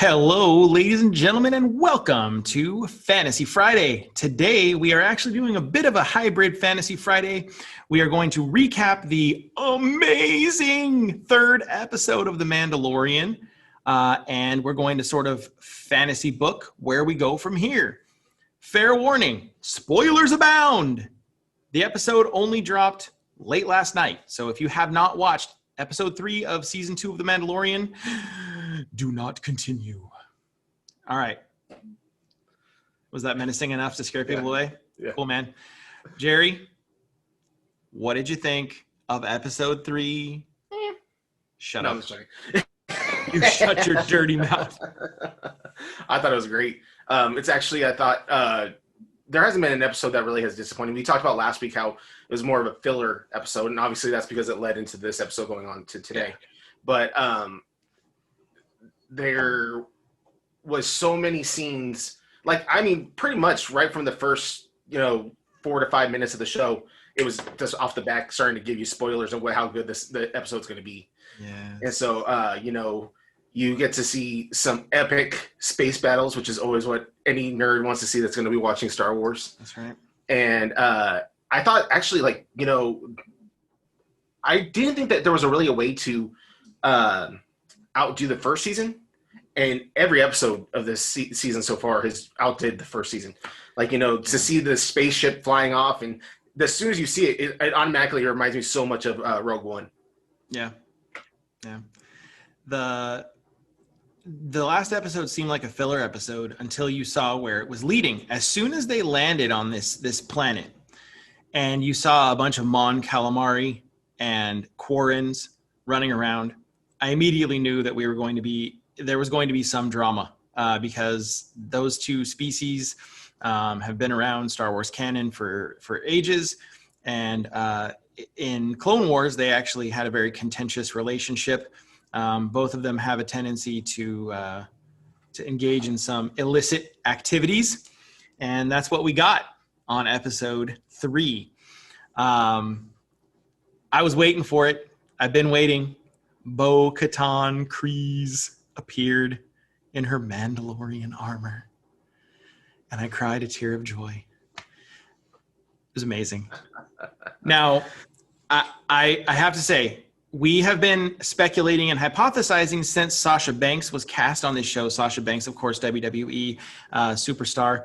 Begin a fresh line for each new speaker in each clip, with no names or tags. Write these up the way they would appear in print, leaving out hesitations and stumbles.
Hello, ladies and gentlemen, and welcome to Fantasy Friday. Today, we are actually doing a bit of a hybrid Fantasy Friday. We are going to recap the amazing third episode of The Mandalorian, and we're going to sort of fantasy book where we go from here. Fair warning, spoilers abound. The episode only dropped late last night, so if you have not watched episode 3 of season 2 of The Mandalorian, do not continue. All right. Was that menacing enough to scare people away?
Yeah.
Cool, man. Jerry, what did you think of episode 3? Shut up.
I'm sorry.
You shut your dirty mouth.
I thought it was great. It's actually, I thought, there hasn't been an episode that really has disappointed me. We talked about last week how it was more of a filler episode, and obviously that's because it led into this episode going on to today. But there was so many scenes, pretty much right from the first, 4 to 5 minutes of the show, it was just off the back starting to give you spoilers of how good the episode's going to be.
Yeah.
And so, you get to see some epic space battles, which is always what any nerd wants to see that's going to be watching Star Wars.
That's right.
And I thought actually, I didn't think that there was really a way to outdo the first season. And every episode of this season so far has outdid the first season. To see the spaceship flying off, and as soon as you see it, it automatically reminds me so much of Rogue One.
Yeah. Yeah. The last episode seemed like a filler episode until you saw where it was leading. As soon as they landed on this planet and you saw a bunch of Mon Calamari and Quarrens running around, I immediately knew that there was going to be some drama because those two species have been around Star Wars canon for ages. And in Clone Wars, they actually had a very contentious relationship. Both of them have a tendency to engage in some illicit activities, and that's what we got on episode 3. I was waiting for it. I've been waiting. Bo-Katan Kryze appeared in her Mandalorian armor, and I cried a tear of joy. It was amazing. Now, I have to say, we have been speculating and hypothesizing since Sasha Banks was cast on this show. Sasha Banks, of course, WWE superstar,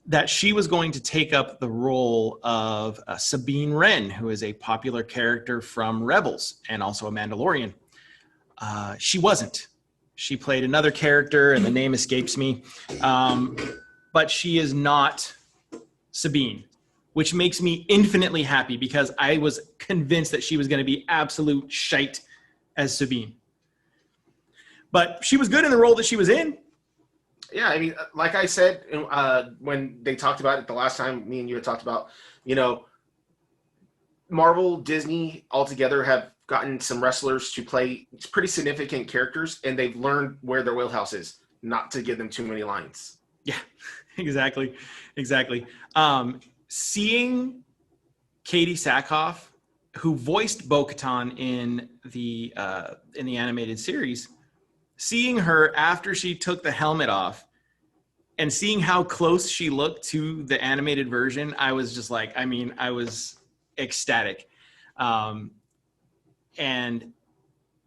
that she was going to take up the role of Sabine Wren, who is a popular character from Rebels and also a Mandalorian. She wasn't. She played another character, and the name escapes me. But she is not Sabine, which makes me infinitely happy because I was convinced that she was going to be absolute shite as Sabine. But she was good in the role that she was in.
Yeah, I mean, like I said, when they talked about it the last time me and you had talked about, Marvel, Disney altogether have gotten some wrestlers to play pretty significant characters, and they've learned where their wheelhouse is, not to give them too many lines.
Yeah, exactly. Seeing Katie Sackhoff, who voiced Bo-Katan in the animated series, seeing her after she took the helmet off and seeing how close she looked to the animated version, I was just I was ecstatic. And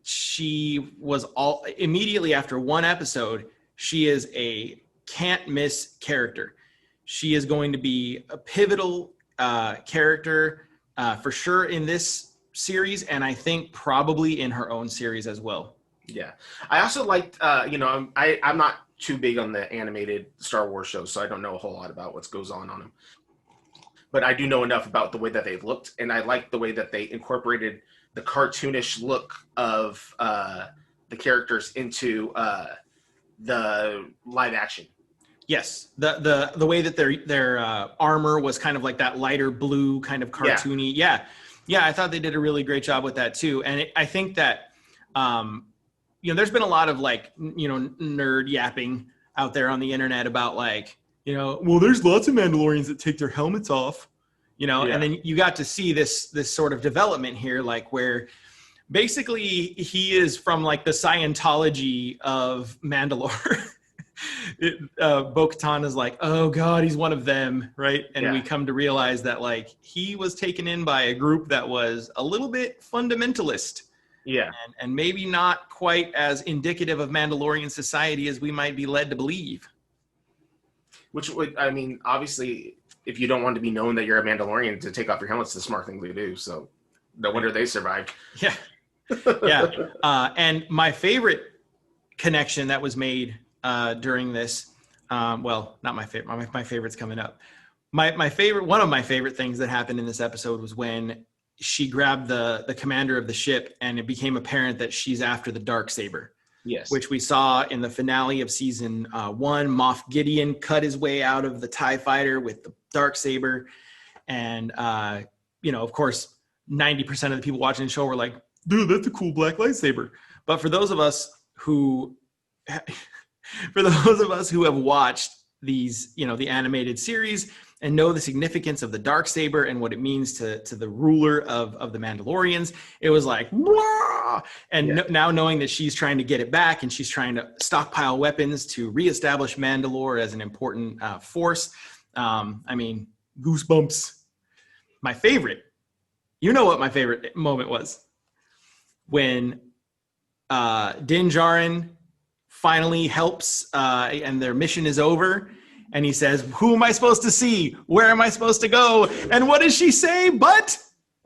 she was immediately after one episode, she is a can't miss character. She is going to be a pivotal character for sure in this series, and I think probably in her own series as well.
Yeah. I also liked, I'm not too big on the animated Star Wars shows, so I don't know a whole lot about what goes on them. But I do know enough about the way that they looked, and I like the way that they incorporated the cartoonish look of the characters into the live action.
Yes, the way that their armor was kind of like that lighter blue kind of cartoony. Yeah, I thought they did a really great job with that too. And I think that there's been a lot of nerd yapping out there on the internet about well, there's lots of Mandalorians that take their helmets off, and then you got to see this sort of development here, where basically he is from like the Scientology of Mandalore. Bo-Katan is like, oh god, he's one of them, right? And we come to realize that like he was taken in by a group that was a little bit fundamentalist, and maybe not quite as indicative of Mandalorian society as we might be led to believe.
Which would, I mean, obviously, if you don't want to be known that you're a Mandalorian, to take off your helmet's the smart thing to do. So no wonder they survived.
And my favorite connection that was made during this, well, not my favorite. My favorite's coming up. My favorite, one of my favorite things that happened in this episode was when she grabbed the commander of the ship, and it became apparent that she's after the Darksaber.
Yes.
Which we saw in the finale of season 1. Moff Gideon cut his way out of the TIE fighter with the Darksaber. And, of course, 90% of the people watching the show were like, dude, that's a cool black lightsaber. But for those of us who have watched these, the animated series and know the significance of the Darksaber and what it means to the ruler of the Mandalorians, it was like, wah! And now knowing that she's trying to get it back and she's trying to stockpile weapons to reestablish Mandalore as an important force, goosebumps. My favorite, what my favorite moment was? When Din Djarin finally helps and their mission is over. And he says, who am I supposed to see? Where am I supposed to go? And what does she say? But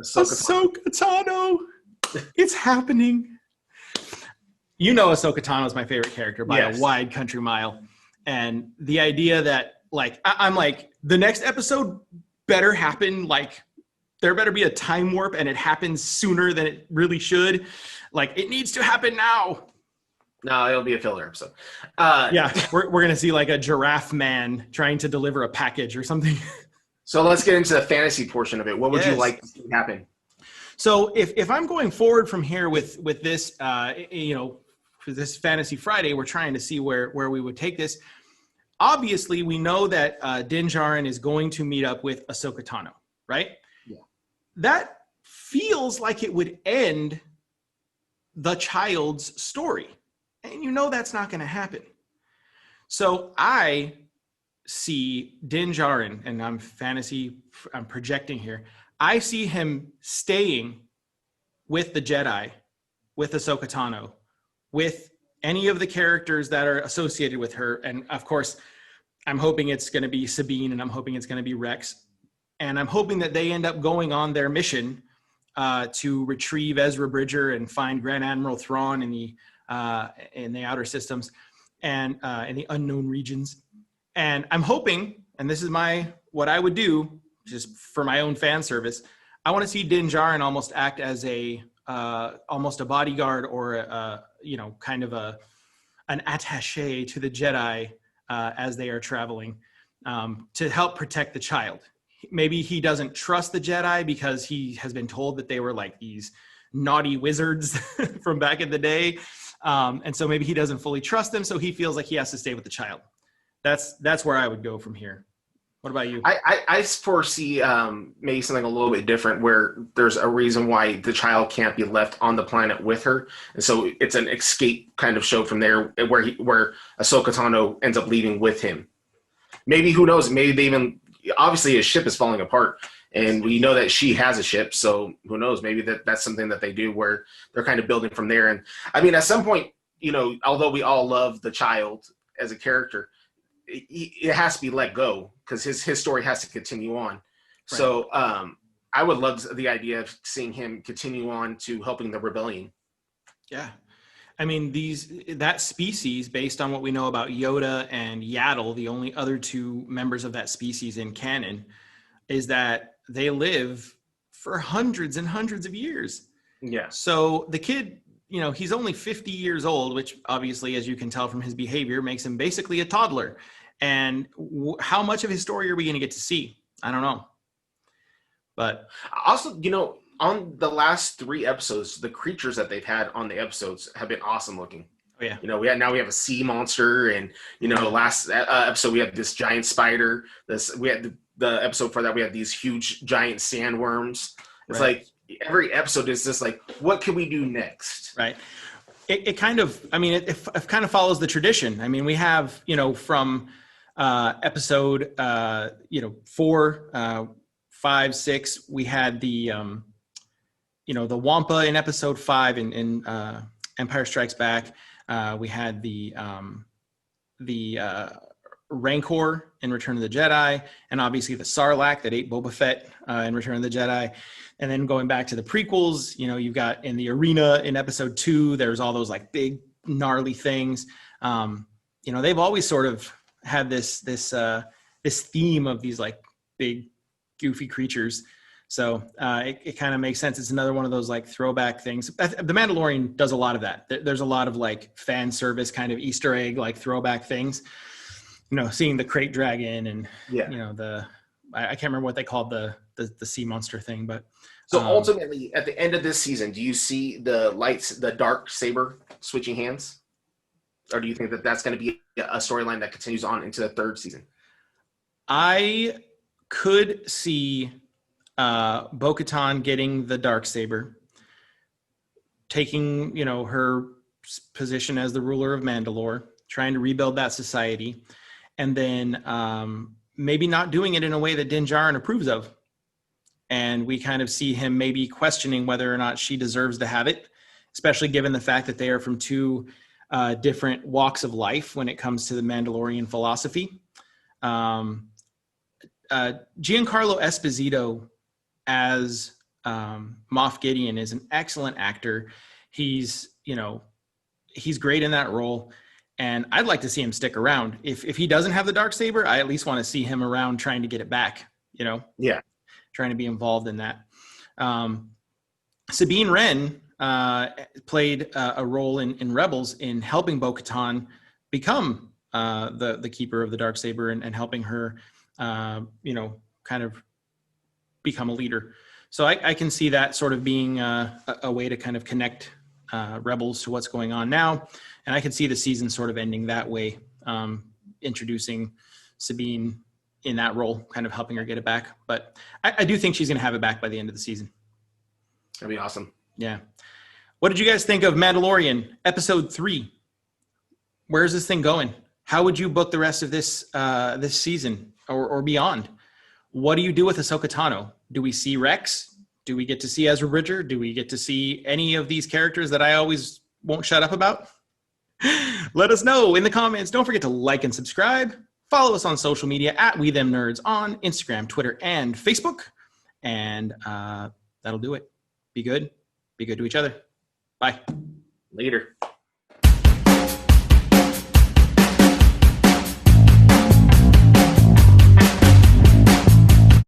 Ahsoka Tano. It's happening. Ahsoka Tano is my favorite character by a wide country mile. And the idea that, like, I'm like, the next episode better happen, like, there better be a time warp and it happens sooner than it really should. Like, it needs to happen now.
No, it'll be a filler episode.
We're going to see like a giraffe man trying to deliver a package or something.
So let's get into the fantasy portion of it. What would you like to see happen?
So if I'm going forward from here with this, for this Fantasy Friday, we're trying to see where we would take this. Obviously, we know that Din Djarin is going to meet up with Ahsoka Tano, right?
Yeah.
That feels like it would end the child's story. And that's not going to happen. So I see Din Djarin, and I'm projecting here. I see him staying with the Jedi, with Ahsoka Tano, with any of the characters that are associated with her. And of course, I'm hoping it's going to be Sabine, and I'm hoping it's going to be Rex. And I'm hoping that they end up going on their mission to retrieve Ezra Bridger and find Grand Admiral Thrawn in the outer systems and in the unknown regions. And I'm hoping, and this is what I would do just for my own fan service, I want to see Din Djarin almost act as almost a bodyguard or kind of an attaché to the Jedi as they are traveling to help protect the child. Maybe he doesn't trust the Jedi because he has been told that they were like these naughty wizards from back in the day. And so maybe he doesn't fully trust them. So he feels like he has to stay with the child. That's where I would go from here. What about you?
I foresee maybe something a little bit different where there's a reason why the child can't be left on the planet with her. And so it's an escape kind of show from there where Ahsoka Tano ends up leaving with him. Maybe, who knows, maybe they even, obviously his ship is falling apart and we know that she has a ship. So who knows, maybe that's something that they do where they're kind of building from there. And I mean, at some point, although we all love the child as a character, it has to be let go because his story has to continue on. Right. So I would love the idea of seeing him continue on to helping the rebellion.
Yeah. I mean, that species, based on what we know about Yoda and Yaddle, the only other two members of that species in canon, is that they live for hundreds and hundreds of years.
Yeah.
So the kid, he's only 50 years old, which obviously, as you can tell from his behavior, makes him basically a toddler. And how much of his story are we going to get to see? I don't know. But
also, on the last 3 episodes, the creatures that they've had on the episodes have been awesome looking.
Oh, yeah.
We have a sea monster, and last episode we had this giant spider. We had the episode for that we had these huge giant sandworms. It's like every episode is just like, what can we do next?
Right. It kind of, I mean, it kind of follows the tradition. I mean, we have, from episode, 4, 5, 6, we had the, the Wampa in episode 5 in Empire Strikes Back. We had the Rancor in Return of the Jedi, and obviously the Sarlacc that ate Boba Fett in Return of the Jedi. And then going back to the prequels, you've got in the arena in episode 2, there's all those like big gnarly things. They've always sort of had this theme of these like big goofy creatures. So it kind of makes sense. It's another one of those like throwback things. The Mandalorian does a lot of that. There's a lot of like fan service kind of Easter egg, like throwback things, seeing the crate dragon and, I can't remember what they called the sea monster thing, but.
So ultimately at the end of this season, do you see the dark saber switching hands? Or do you think that that's going to be a storyline that continues on into the 3rd season?
I could see Bo-Katan getting the Darksaber, taking, her position as the ruler of Mandalore, trying to rebuild that society, and then maybe not doing it in a way that Din Djarin approves of. And we kind of see him maybe questioning whether or not she deserves to have it, especially given the fact that they are from 2 different walks of life when it comes to the Mandalorian philosophy. Giancarlo Esposito as Moff Gideon is an excellent actor. He's great in that role, and I'd like to see him stick around. If he doesn't have the Darksaber, I at least want to see him around trying to get it back,
Yeah.
Trying to be involved in that. Sabine Wren played a role in Rebels in helping Bo-Katan become the keeper of the Darksaber and helping her, kind of become a leader. So I can see that sort of being a way to kind of connect Rebels to what's going on now. And I can see the season sort of ending that way, introducing Sabine in that role, kind of helping her get it back. But I do think she's going to have it back by the end of the season.
That'd be awesome.
Yeah. What did you guys think of Mandalorian episode 3? Where's this thing going? How would you book the rest of this season or beyond? What do you do with Ahsoka Tano? Do we see Rex? Do we get to see Ezra Bridger? Do we get to see any of these characters that I always won't shut up about? Let us know in the comments. Don't forget to like and subscribe. Follow us on social media at We Them Nerds on Instagram, Twitter, and Facebook. And that'll do it. Be good. Be good to each other. Bye.
Later.